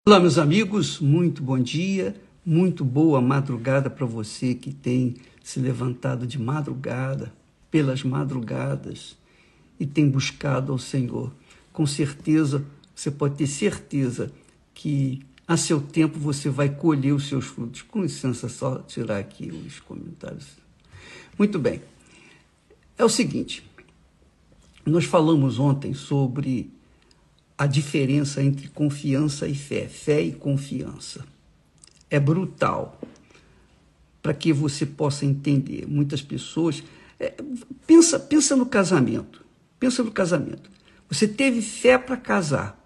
Olá, meus amigos, muito bom dia, muito boa madrugada para você que tem se levantado de madrugada, pelas madrugadas, e tem buscado ao Senhor. Com certeza, você pode ter certeza que a seu tempo você vai colher os seus frutos. Com licença, só tirar aqui os comentários. Muito bem. É o seguinte, nós falamos ontem sobre a diferença entre confiança e fé, fé e confiança. É brutal, para que você possa entender. Muitas pessoas... Pensa no casamento. Pensa no casamento. Você teve fé para casar,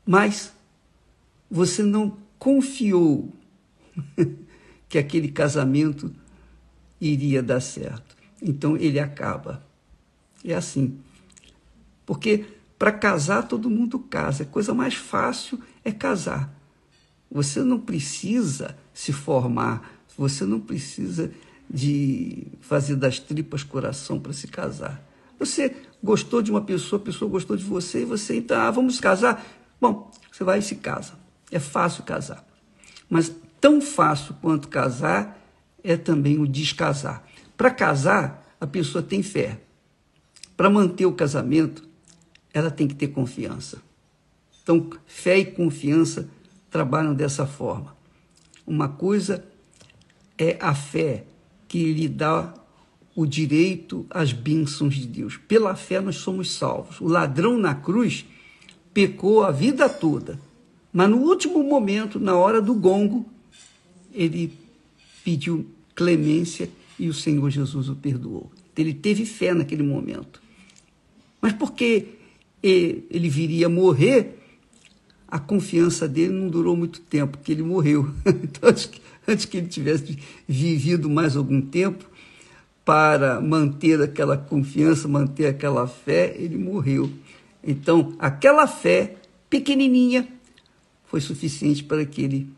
mas você não confiou que aquele casamento iria dar certo. Então, ele acaba. É assim. Porque para casar, todo mundo casa. A coisa mais fácil é casar. Você não precisa se formar, você não precisa de fazer das tripas coração para se casar. Você gostou de uma pessoa, a pessoa gostou de você, e você, então, vamos casar? Bom, você vai e se casa. É fácil casar. Mas tão fácil quanto casar é também o descasar. Para casar, a pessoa tem fé. Para manter o casamento, ela tem que ter confiança. Então, fé e confiança trabalham dessa forma. Uma coisa é a fé que lhe dá o direito às bênçãos de Deus. Pela fé nós somos salvos. O ladrão na cruz pecou a vida toda, mas no último momento, na hora do gongo, ele pediu clemência e o Senhor Jesus o perdoou. Ele teve fé naquele momento. Mas porque ele viria morrer, a confiança dele não durou muito tempo, porque ele morreu. Então, antes que ele tivesse vivido mais algum tempo, para manter aquela confiança, manter aquela fé, ele morreu. Então, aquela fé pequenininha foi suficiente para que ele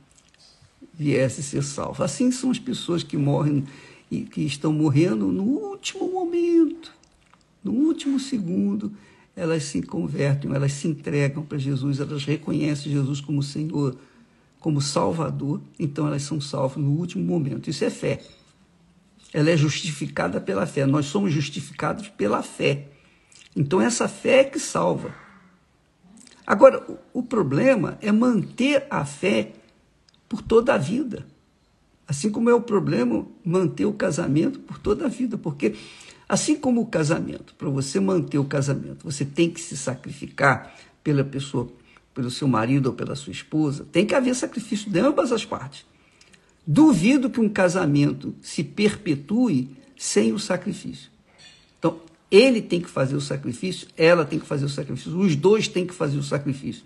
viesse ser salvo. Assim são as pessoas que morrem e que estão morrendo no último momento, no último segundo. Elas se convertem, elas se entregam para Jesus, elas reconhecem Jesus como Senhor, como Salvador, então elas são salvas no último momento. Isso é fé. Ela é justificada pela fé. Nós somos justificados pela fé. Então essa fé é que salva. Agora, o problema é manter a fé por toda a vida. Assim como é o problema manter o casamento por toda a vida, porque assim como o casamento, para você manter o casamento, você tem que se sacrificar pela pessoa, pelo seu marido ou pela sua esposa, tem que haver sacrifício de ambas as partes. Duvido que um casamento se perpetue sem o sacrifício. Então, ele tem que fazer o sacrifício, ela tem que fazer o sacrifício, os dois têm que fazer o sacrifício,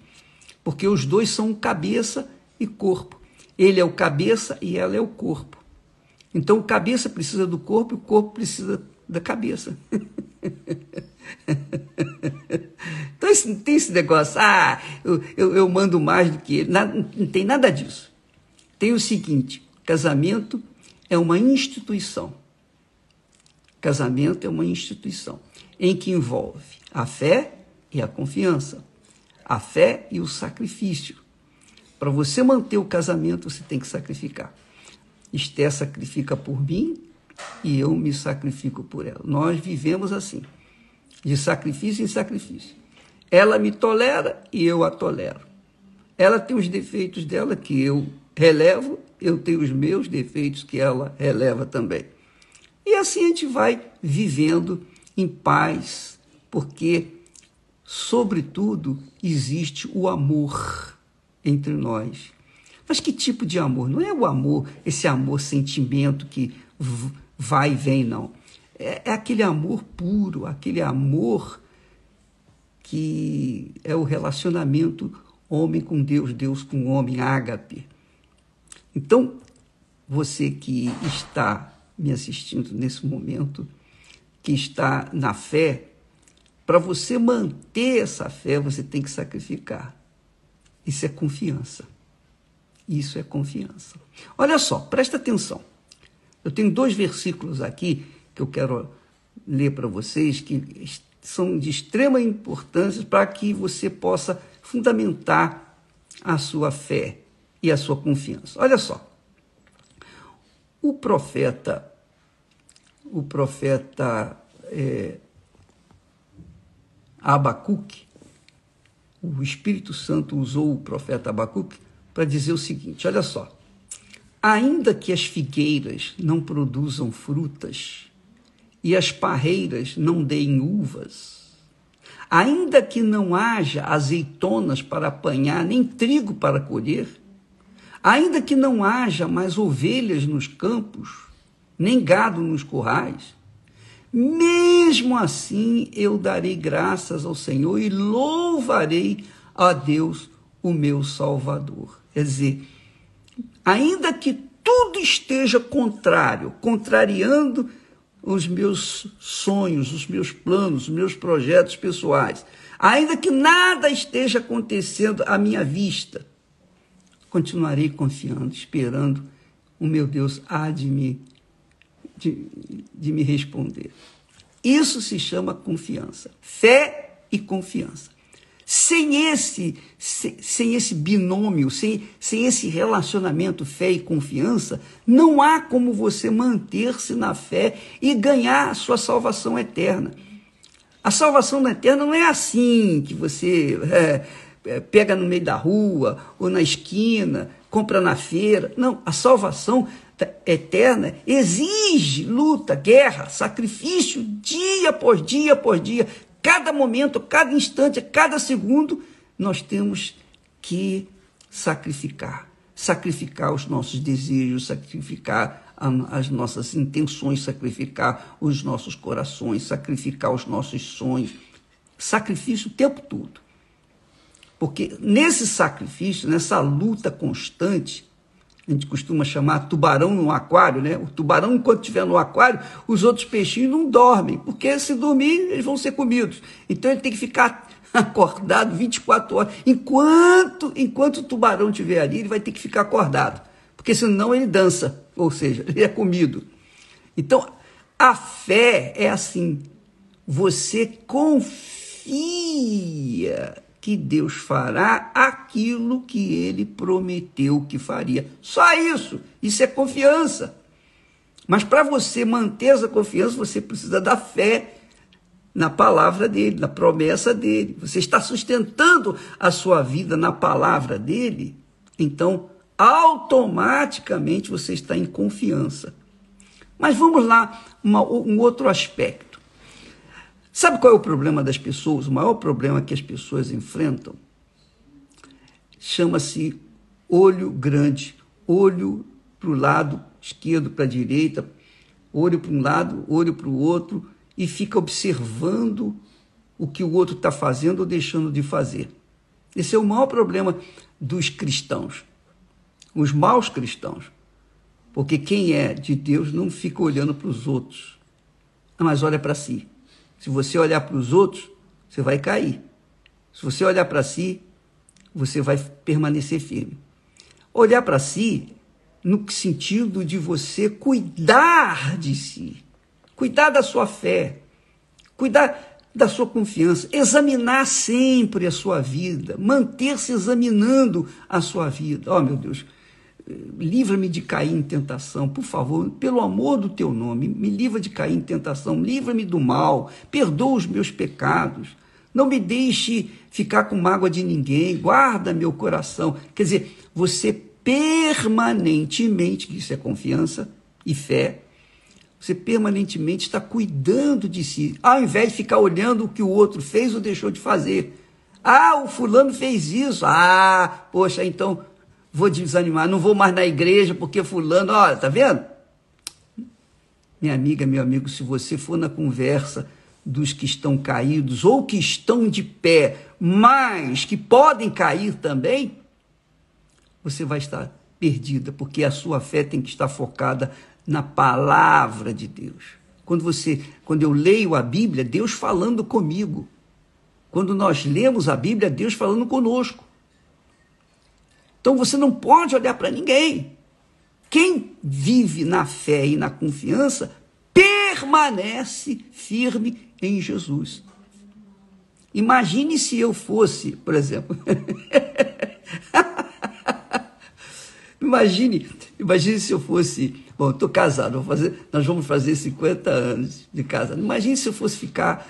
porque os dois são cabeça e corpo. Ele é o cabeça e ela é o corpo. Então, o cabeça precisa do corpo e o corpo precisa da cabeça. Então, não tem esse negócio, eu mando mais do que ele. Não tem nada disso. Tem o seguinte, casamento é uma instituição. Casamento é uma instituição em que envolve a fé e a confiança, a fé e o sacrifício. Para você manter o casamento, você tem que sacrificar. Esther sacrifica por mim e eu me sacrifico por ela. Nós vivemos assim, de sacrifício em sacrifício. Ela me tolera e eu a tolero. Ela tem os defeitos dela que eu relevo, eu tenho os meus defeitos que ela releva também. E assim a gente vai vivendo em paz, porque, sobretudo, existe o amor entre nós. Mas que tipo de amor? Não é o amor, esse amor sentimento que vai e vem, não. É aquele amor puro, aquele amor que é o relacionamento homem com Deus, Deus com homem, ágape. Então, você que está me assistindo nesse momento, que está na fé, para você manter essa fé, você tem que sacrificar. Isso é confiança. Isso é confiança. Olha só, presta atenção. Eu tenho 2 versículos aqui que eu quero ler para vocês, que são de extrema importância para que você possa fundamentar a sua fé e a sua confiança. Olha só, o profeta Abacuque, o Espírito Santo usou o profeta Abacuque para dizer o seguinte, olha só, ainda que as figueiras não produzam frutas e as parreiras não deem uvas, ainda que não haja azeitonas para apanhar, nem trigo para colher, ainda que não haja mais ovelhas nos campos, nem gado nos currais, mesmo assim eu darei graças ao Senhor e louvarei a Deus, o meu Salvador. Quer dizer, ainda que tudo esteja contrário, contrariando os meus sonhos, os meus planos, os meus projetos pessoais, ainda que nada esteja acontecendo à minha vista, continuarei confiando, esperando o meu Deus há de me responder. Isso se chama confiança, fé e confiança. Sem esse binômio, sem esse relacionamento fé e confiança, não há como você manter-se na fé e ganhar a sua salvação eterna. A salvação eterna não é assim, que você pega no meio da rua ou na esquina, compra na feira. Não, a salvação eterna exige luta, guerra, sacrifício, dia após dia após dia. Cada momento, cada instante, cada segundo, nós temos que sacrificar os nossos desejos, sacrificar as nossas intenções, sacrificar os nossos corações, sacrificar os nossos sonhos. Sacrifício o tempo todo. Porque nesse sacrifício, nessa luta constante, a gente costuma chamar tubarão no aquário, né? O tubarão, enquanto estiver no aquário, os outros peixinhos não dormem, porque se dormir, eles vão ser comidos. Então ele tem que ficar acordado 24 horas. Enquanto o tubarão estiver ali, ele vai ter que ficar acordado, porque senão ele dança, ou seja, ele é comido. Então, a fé é assim, você confia que Deus fará aquilo que ele prometeu que faria. Só isso. Isso é confiança. Mas para você manter essa confiança, você precisa da fé na palavra dele, na promessa dele. Você está sustentando a sua vida na palavra dele, então automaticamente você está em confiança. Mas vamos lá, um outro aspecto. Sabe qual é o problema das pessoas? O maior problema que as pessoas enfrentam chama-se olho grande, olho para o lado esquerdo, para a direita, olho para um lado, olho para o outro, e fica observando o que o outro está fazendo ou deixando de fazer. Esse é o maior problema dos cristãos, os maus cristãos, porque quem é de Deus não fica olhando para os outros, mas olha para si. Se você olhar para os outros, você vai cair. Se você olhar para si, você vai permanecer firme. Olhar para si no sentido de você cuidar de si, cuidar da sua fé, cuidar da sua confiança, examinar sempre a sua vida, manter-se examinando a sua vida. Oh, meu Deus, livra-me de cair em tentação, por favor, pelo amor do teu nome, me livra de cair em tentação, livra-me do mal, perdoa os meus pecados, não me deixe ficar com mágoa de ninguém, guarda meu coração. Quer dizer, você permanentemente, isso é confiança e fé, você permanentemente está cuidando de si, ao invés de ficar olhando o que o outro fez ou deixou de fazer. Ah, o fulano fez isso, poxa, então vou desanimar, não vou mais na igreja porque fulano, olha, tá vendo? Minha amiga, meu amigo, se você for na conversa dos que estão caídos ou que estão de pé, mas que podem cair também, você vai estar perdida, porque a sua fé tem que estar focada na palavra de Deus. Quando eu leio a Bíblia, Deus falando comigo. Quando nós lemos a Bíblia, Deus falando conosco. Então você não pode olhar para ninguém. Quem vive na fé e na confiança permanece firme em Jesus. Imagine se eu fosse, por exemplo, Imagine se eu fosse... Bom, estou casado, nós vamos fazer 50 anos de casado. Imagine se eu fosse ficar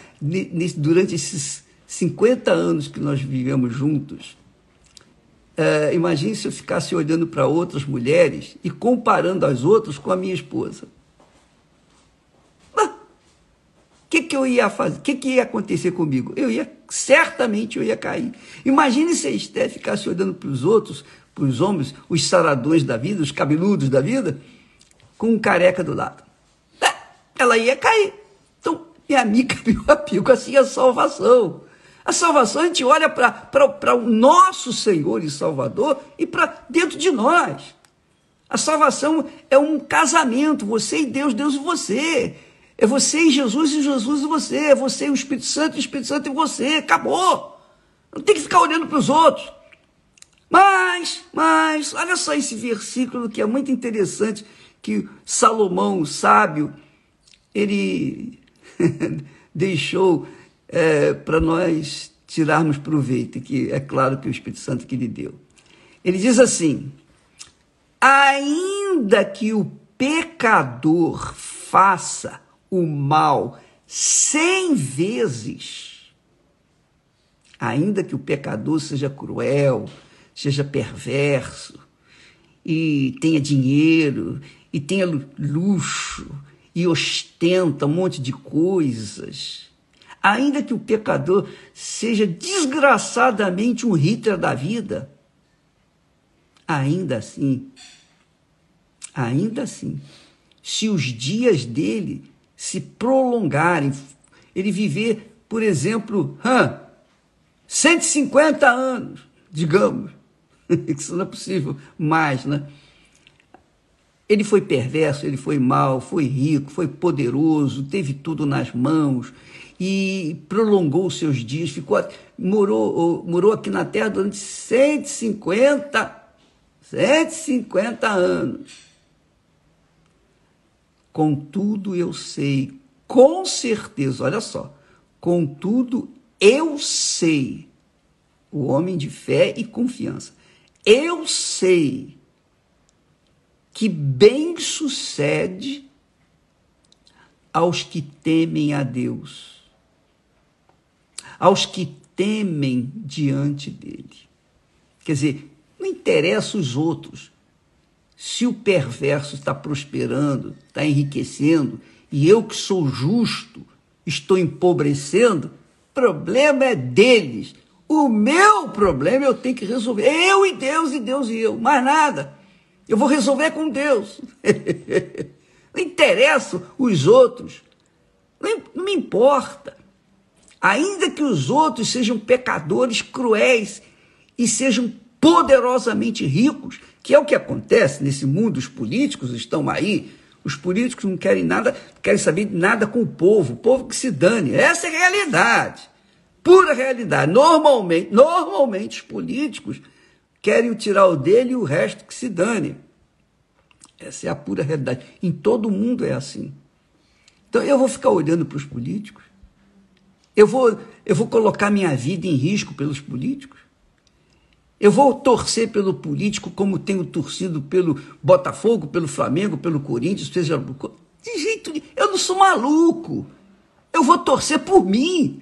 durante esses 50 anos que nós vivemos juntos. Imagine se eu ficasse olhando para outras mulheres e comparando as outras com a minha esposa. O que eu ia fazer? O que ia acontecer comigo? Certamente eu ia cair. Imagine se a Esther ficasse olhando para os outros, para os homens, os saradões da vida, os cabeludos da vida, com um careca do lado. Ela ia cair. Então, minha amiga, meu amigo, assim é a salvação. A salvação, a gente olha para o nosso Senhor e Salvador e para dentro de nós. A salvação é um casamento, você e Deus, Deus e você. É você e Jesus e você. É você e o Espírito Santo e você. Acabou. Não tem que ficar olhando para os outros. Mas, olha só esse versículo que é muito interessante, que Salomão, o sábio, ele deixou para nós tirarmos proveito, que é claro que o Espírito Santo que lhe deu. Ele diz assim: ainda que o pecador faça o mal 100 vezes, ainda que o pecador seja cruel, seja perverso, e tenha dinheiro, e tenha luxo, e ostenta um monte de coisas, ainda que o pecador seja desgraçadamente um Hitler da vida, ainda assim, se os dias dele se prolongarem, ele viver, por exemplo, 150 anos, digamos, isso não é possível mais, né? Ele foi perverso, ele foi mau, foi rico, foi poderoso, teve tudo nas mãos e prolongou os seus dias, morou aqui na Terra durante 150 anos. Contudo, eu sei, com certeza, olha só, contudo, eu sei, o homem de fé e confiança, eu sei que bem sucede aos que temem a Deus, aos que temem diante dele. Quer dizer, não interessa os outros. Se o perverso está prosperando, está enriquecendo, e eu que sou justo estou empobrecendo, o problema é deles. O meu problema eu tenho que resolver. Eu e Deus e eu, mais nada. Eu vou resolver com Deus. Não interessa os outros. Não me importa. Ainda que os outros sejam pecadores cruéis e sejam poderosamente ricos, que é o que acontece nesse mundo. Os políticos estão aí, os políticos não querem nada, não querem saber de nada com o povo que se dane. Essa é a realidade, pura realidade. Normalmente os políticos querem tirar o dele e o resto que se dane. Essa é a pura realidade. Em todo mundo é assim. Então eu vou ficar olhando para os políticos? Eu vou colocar minha vida em risco pelos políticos? Eu vou torcer pelo político como tenho torcido pelo Botafogo, pelo Flamengo, pelo Corinthians, seja... De jeito nenhum. Eu não sou maluco. Eu vou torcer por mim.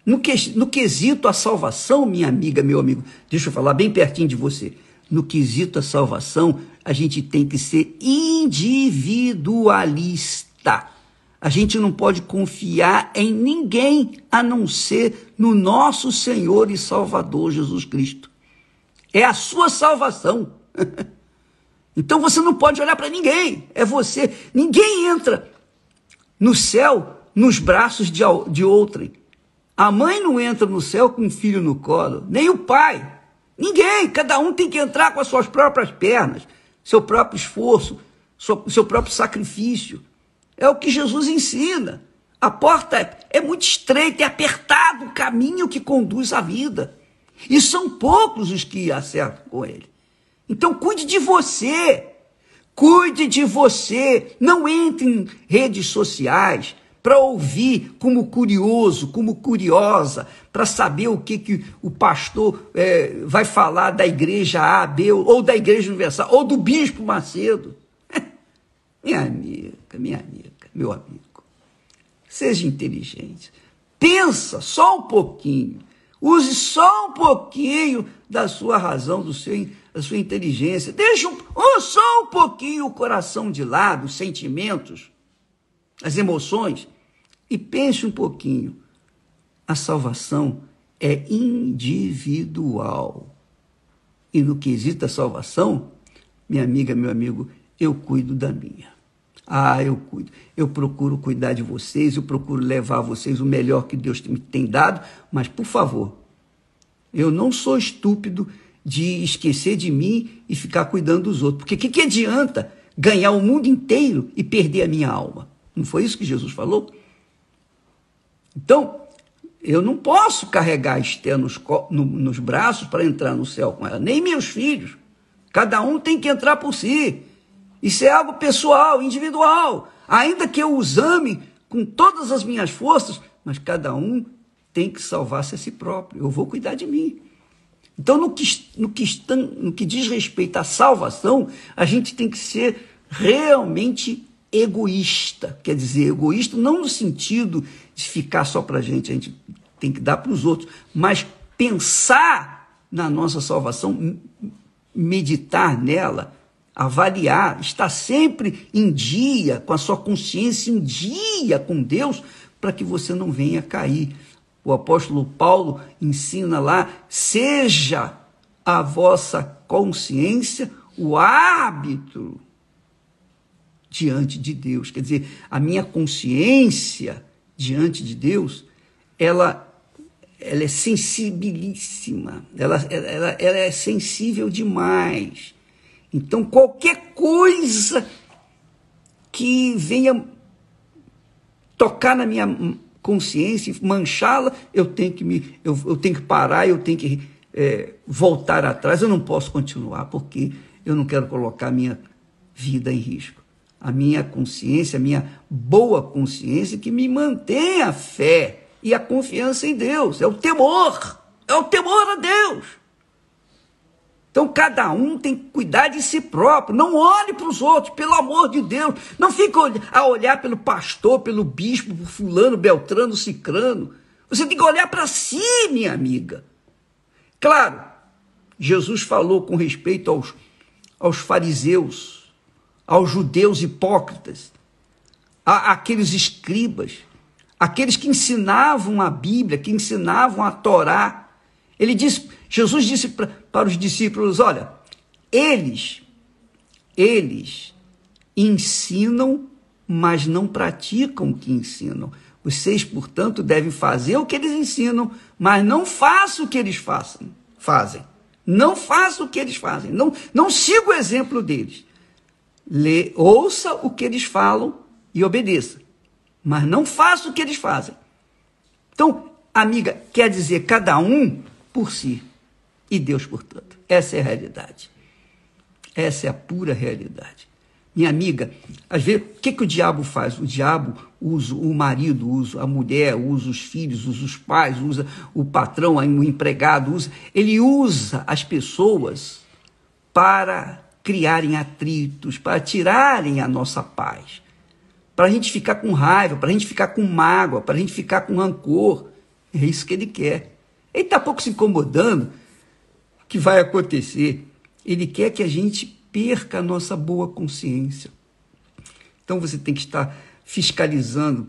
No quesito a salvação, minha amiga, meu amigo, deixa eu falar bem pertinho de você. No quesito a salvação, a gente tem que ser individualista. A gente não pode confiar em ninguém a não ser no nosso Senhor e Salvador Jesus Cristo. É a sua salvação. Então você não pode olhar para ninguém. É você. Ninguém entra no céu nos braços de outrem. A mãe não entra no céu com um filho no colo, nem o pai. Ninguém. Cada um tem que entrar com as suas próprias pernas, seu próprio esforço, seu próprio sacrifício. É o que Jesus ensina. A porta é muito estreita, é apertado o caminho que conduz à vida. E são poucos os que acertam com ele. Então cuide de você. Cuide de você. Não entre em redes sociais para ouvir como curioso, como curiosa, para saber o que o pastor vai falar da igreja A, B, ou da igreja universal, ou do bispo Macedo. Minha amiga, meu amigo, seja inteligente. Pensa só um pouquinho. Use só um pouquinho da sua razão, da sua inteligência. Deixa só um pouquinho o coração de lado, os sentimentos, as emoções, e pense um pouquinho. A salvação é individual. E no quesito da salvação, minha amiga, meu amigo, eu cuido da minha. Eu cuido. Eu procuro cuidar de vocês, eu procuro levar a vocês o melhor que Deus me tem dado, mas, por favor, eu não sou estúpido de esquecer de mim e ficar cuidando dos outros. Porque o que adianta ganhar o mundo inteiro e perder a minha alma? Não foi isso que Jesus falou? Então, eu não posso carregar a Esther nos braços para entrar no céu com ela, nem meus filhos. Cada um tem que entrar por si. Isso é algo pessoal, individual. Ainda que eu os ame com todas as minhas forças, mas cada um tem que salvar-se a si próprio. Eu vou cuidar de mim. Então, no que diz respeito à salvação, a gente tem que ser realmente egoísta. Quer dizer, egoísta não no sentido de ficar só para a gente tem que dar para os outros, mas pensar na nossa salvação, meditar nela, avaliar, estar sempre em dia, com a sua consciência em dia com Deus, para que você não venha cair. O apóstolo Paulo ensina lá, seja a vossa consciência o árbitro diante de Deus. Quer dizer, a minha consciência diante de Deus, ela é sensibilíssima, ela é sensível demais. Então, qualquer coisa que venha tocar na minha consciência, manchá-la, eu tenho que parar, eu tenho que voltar atrás. Eu não posso continuar, porque eu não quero colocar a minha vida em risco. A minha consciência, a minha boa consciência, que me mantém a fé e a confiança em Deus. É o temor a Deus. Então, cada um tem que cuidar de si próprio. Não olhe para os outros, pelo amor de Deus. Não fique a olhar pelo pastor, pelo bispo, por fulano, beltrano, cicrano. Você tem que olhar para si, minha amiga. Claro, Jesus falou com respeito aos fariseus, aos judeus hipócritas, àqueles escribas, aqueles que ensinavam a Bíblia, que ensinavam a Torá. Jesus disse para os discípulos, olha, eles ensinam, mas não praticam o que ensinam. Vocês, portanto, devem fazer o que eles ensinam, mas não façam o que eles fazem. Não façam o que eles fazem. Não siga o exemplo deles. Ouça o que eles falam e obedeça. Mas não faça o que eles fazem. Então, amiga, quer dizer, cada um por si e Deus por tanto. Essa é a realidade. Essa é a pura realidade. Minha amiga, às vezes, o que o diabo faz? O diabo usa o marido, usa a mulher, usa os filhos, usa os pais, usa o patrão, o empregado, ele usa as pessoas para criarem atritos, para tirarem a nossa paz, para a gente ficar com raiva, para a gente ficar com mágoa, para a gente ficar com rancor. É isso que ele quer. Ele está pouco se incomodando o que vai acontecer. Ele quer que a gente perca a nossa boa consciência. Então você tem que estar fiscalizando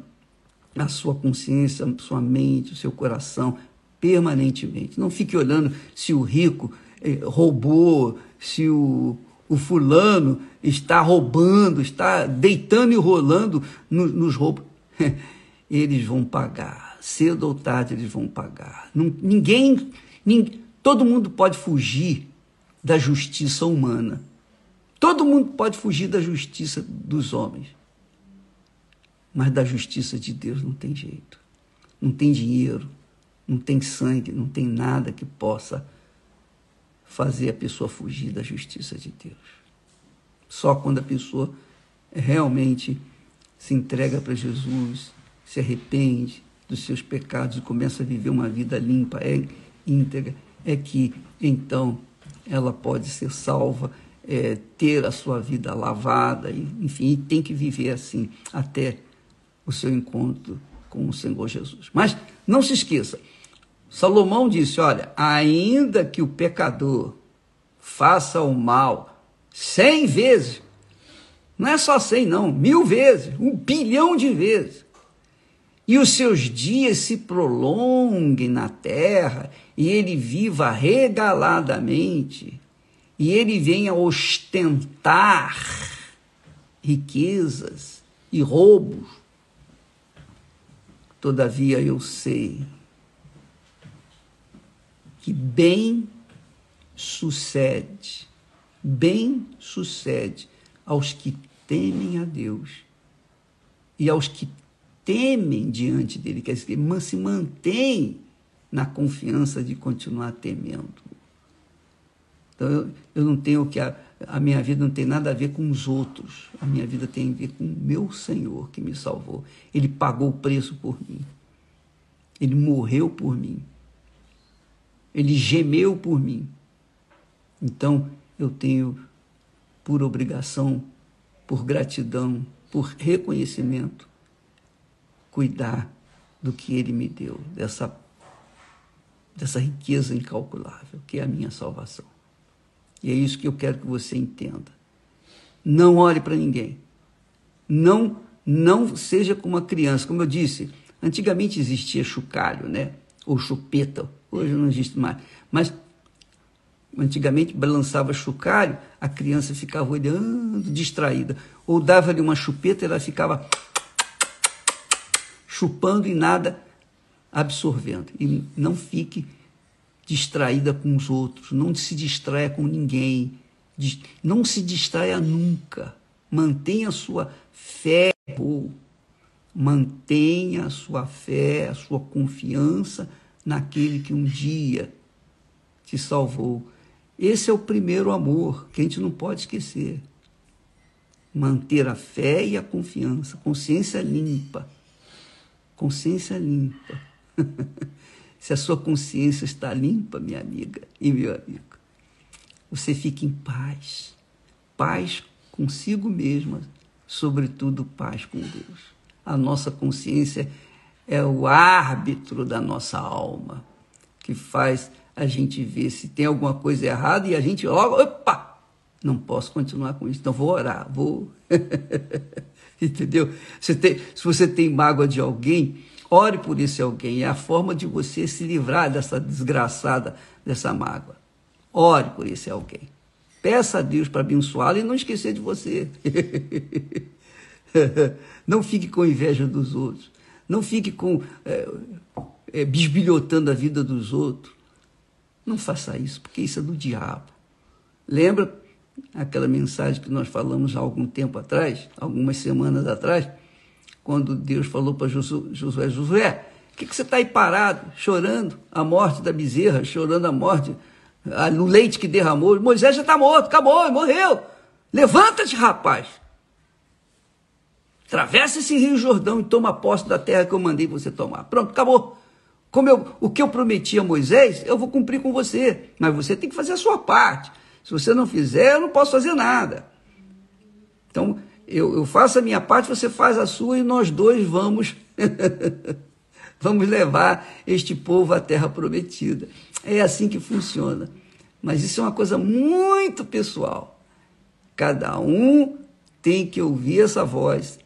a sua consciência, a sua mente, o seu coração, permanentemente. Não fique olhando se o rico roubou, se o fulano está roubando, está deitando e rolando nos roubos. Eles vão pagar, cedo ou tarde eles vão pagar. Ninguém, todo mundo pode fugir da justiça humana. Todo mundo pode fugir da justiça dos homens. Mas da justiça de Deus não tem jeito. Não tem dinheiro, não tem sangue, não tem nada que possa fazer a pessoa fugir da justiça de Deus. Só quando a pessoa realmente se entrega para Jesus, se arrepende dos seus pecados e começa a viver uma vida limpa, íntegra, é que então ela pode ser salva, ter a sua vida lavada, enfim, e tem que viver assim até o seu encontro com o Senhor Jesus. Mas não se esqueça, Salomão disse, olha, ainda que o pecador faça o mal 100 vezes, não é só 100 não, 1000 vezes, 1 bilhão de vezes, e os seus dias se prolonguem na terra, e ele viva regaladamente, e ele venha ostentar riquezas e roubos, todavia eu sei que bem sucede aos que temem a Deus e aos que temem diante dele, quer dizer, se mantém na confiança de continuar temendo. Então, eu não tenho que... A minha vida não tem nada a ver com os outros. A minha vida tem a ver com o meu Senhor que me salvou. Ele pagou o preço por mim. Ele morreu por mim. Ele gemeu por mim. Então, eu tenho, por obrigação, por gratidão, por reconhecimento, cuidar do que Ele me deu, dessa riqueza incalculável, que é a minha salvação. E é isso que eu quero que você entenda. Não olhe para ninguém. Não seja como uma criança. Como eu disse, antigamente existia chocalho, né? Ou chupeta. Hoje não existe mais. Mas antigamente balançava chocalho, a criança ficava olhando, distraída. Ou dava-lhe uma chupeta, ela ficava chupando e nada absorvendo. E não fique distraída com os outros, não se distraia com ninguém, não se distraia nunca, mantenha a sua fé, mantenha a sua fé, a sua confiança naquele que um dia te salvou. Esse é o primeiro amor que a gente não pode esquecer. Manter a fé e a confiança, consciência limpa. Consciência limpa. Se a sua consciência está limpa, minha amiga e meu amigo, você fica em paz. Paz consigo mesma, sobretudo paz com Deus. A nossa consciência é o árbitro da nossa alma, que faz a gente ver se tem alguma coisa errada e a gente logo, opa, não posso continuar com isso, então vou orar, vou... Entendeu? Se você tem mágoa de alguém, ore por esse alguém. É a forma de você se livrar dessa desgraçada, dessa mágoa. Ore por esse alguém. Peça a Deus para abençoá-lo e não esquecer de você. Não fique com inveja dos outros. Não fique bisbilhotando a vida dos outros. Não faça isso, porque isso é do diabo. Lembra aquela mensagem que nós falamos há algum tempo atrás, algumas semanas atrás, quando Deus falou para Josué, Josué, o que você está aí parado, chorando a morte da bezerra, chorando a morte, no leite que derramou? Moisés já está morto, acabou, morreu. Levanta-te, rapaz. Atravessa esse rio Jordão e toma posse da terra que eu mandei você tomar. Pronto, acabou. O que eu prometi a Moisés, eu vou cumprir com você, mas você tem que fazer a sua parte. Se você não fizer, eu não posso fazer nada. Então, eu faço a minha parte, você faz a sua e nós dois vamos levar este povo à terra prometida. É assim que funciona. Mas isso é uma coisa muito pessoal. Cada um tem que ouvir essa voz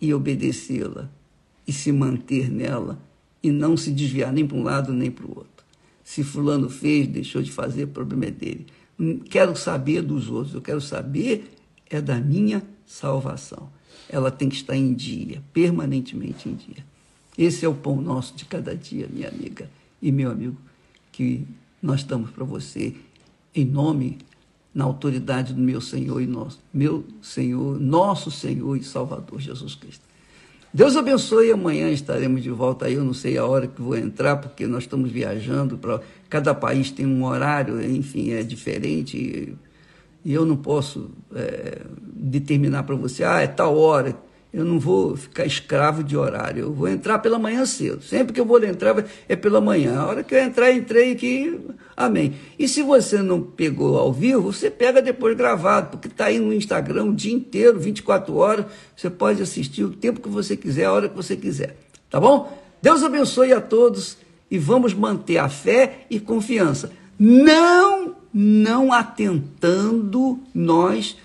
e obedecê-la e se manter nela e não se desviar nem para um lado nem para o outro. Se fulano fez, deixou de fazer, o problema é dele. Não quero saber dos outros, eu quero saber da minha salvação. Ela tem que estar em dia, permanentemente em dia. Esse é o pão nosso de cada dia, minha amiga e meu amigo, que nós damos para você, em nome, na autoridade do meu Senhor e nosso Senhor e Salvador Jesus Cristo. Deus abençoe, amanhã estaremos de volta aí, eu não sei a hora que vou entrar, porque nós estamos viajando, cada país tem um horário, enfim, é diferente, e eu não posso determinar para você, é tal hora Eu não vou ficar escravo de horário. Eu vou entrar pela manhã cedo. Sempre que eu vou entrar é pela manhã. A hora que eu entrar, entrei aqui. Amém. E se você não pegou ao vivo, você pega depois gravado, porque está aí no Instagram o dia inteiro, 24 horas. Você pode assistir o tempo que você quiser, a hora que você quiser. Tá bom? Deus abençoe a todos e vamos manter a fé e confiança. Não atentando nós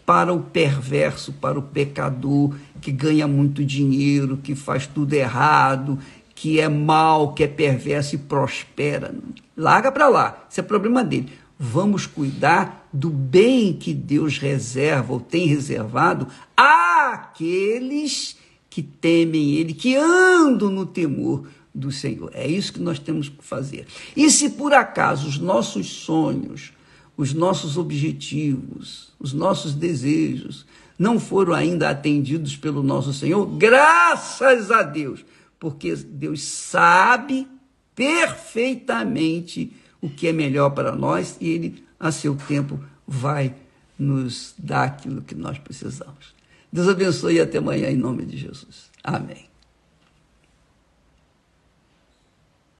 para o perverso, para o pecador, que ganha muito dinheiro, que faz tudo errado, que é mau, que é perverso e prospera. Larga para lá, isso é problema dele. Vamos cuidar do bem que Deus reserva ou tem reservado àqueles que temem Ele, que andam no temor do Senhor. É isso que nós temos que fazer. E se por acaso os nossos sonhos, os nossos objetivos, os nossos desejos não foram ainda atendidos pelo nosso Senhor, graças a Deus, porque Deus sabe perfeitamente o que é melhor para nós e Ele, a seu tempo, vai nos dar aquilo que nós precisamos. Deus abençoe e até amanhã, em nome de Jesus. Amém.